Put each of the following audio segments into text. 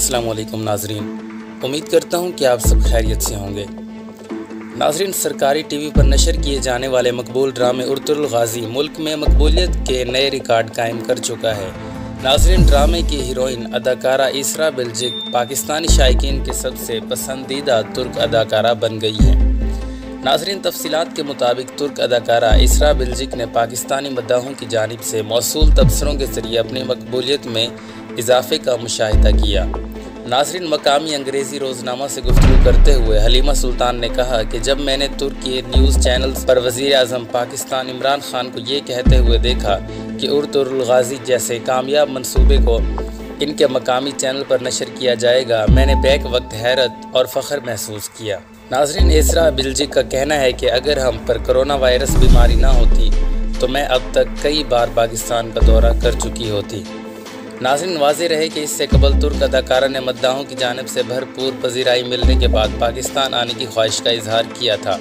अस्सलाम वालेकुम नाजरीन, उम्मीद करता हूँ कि आप सब खैरियत से होंगे। नाजरीन, सरकारी टीवी पर नशर किए जाने वाले मकबूल ड्रामे उर्तुल गाज़ी मुल्क में मकबूलियत के नए रिकॉर्ड कायम कर चुका है। नाजरीन, ड्रामे की हीरोइन अदाकारा इसरा बिल्जिक पाकिस्तानी शायकीन के सबसे पसंदीदा तुर्क अदाकारा बन गई है। नाजरीन, तफसीलात के मुताबिक तुर्क अदाकारा इसरा बिल्जिक ने पाकिस्तानी मद्दाहों की जानिब से मौसूल तबसरों के ज़रिए अपनी मकबूलियत में इजाफे का मुशाहिदा किया। नाजरीन, मकामी अंग्रेज़ी रोज़नामा से गुफ्तगू करते हुए हलीमा सुल्तान ने कहा कि जब मैंने तुर्की न्यूज़ चैनल्स पर वज़ीर आज़म पाकिस्तान इमरान खान को ये कहते हुए देखा कि उर्तुल गाज़ी जैसे कामयाब मंसूबे को इनके मकामी चैनल पर नशर किया जाएगा, मैंने बैक वक्त हैरत और फ़ख्र महसूस किया। नाजरीन, इसरा बिल्जिक का कहना है कि अगर हम पर कोरोना वायरस बीमारी ना होती तो मैं अब तक कई बार पाकिस्तान का दौरा कर चुकी होती। नाज़रीन, वाज़ेह रहे कि इससे कबल तुर्क अदाकारा ने मद्दाहों की जानिब से भरपूर पजीराई मिलने के बाद पाकिस्तान आने की ख्वाहिश का इजहार किया था।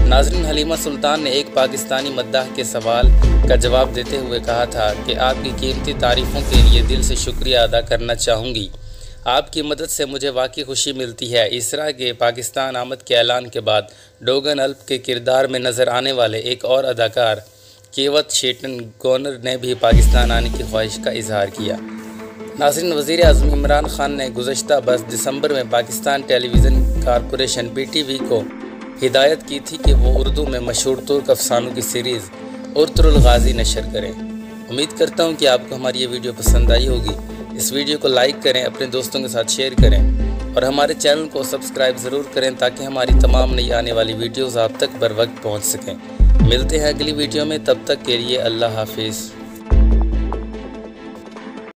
नाज़रीन, हलीमा सुल्तान ने एक पाकिस्तानी मद्दाह के सवाल का जवाब देते हुए कहा था कि आपकी कीमती तारीफ़ों के लिए दिल से शुक्रिया अदा करना चाहूँगी। आपकी मदद से मुझे वाकई खुशी मिलती है। इसरा के पाकिस्तान आमद के ऐलान के बाद डोगन अल्प के किरदार में नज़र आने वाले एक और अदाकार केवत शेटन गोनर ने भी पाकिस्तान आने की ख्वाहिश का इजहार किया। नाज़रीन, वज़ीर आज़म इमरान खान ने गुज़श्ता 10 दिसंबर में पाकिस्तान टेलीविज़न कॉरपोरेशन PTV को हिदायत की थी कि वो उर्दू में मशहूर तुर्क अफसानों की सीरीज़ उर्तुल गाज़ी नशर करें। उम्मीद करता हूँ कि आपको हमारी ये वीडियो पसंद आई होगी। इस वीडियो को लाइक करें, अपने दोस्तों के साथ शेयर करें और हमारे चैनल को सब्सक्राइब ज़रूर करें ताकि हमारी तमाम नई आने वाली वीडियोज़ आप तक बर वक्त पहुँच सकें। मिलते हैं अगली वीडियो में, तब तक के लिए अल्लाह हाफिज़।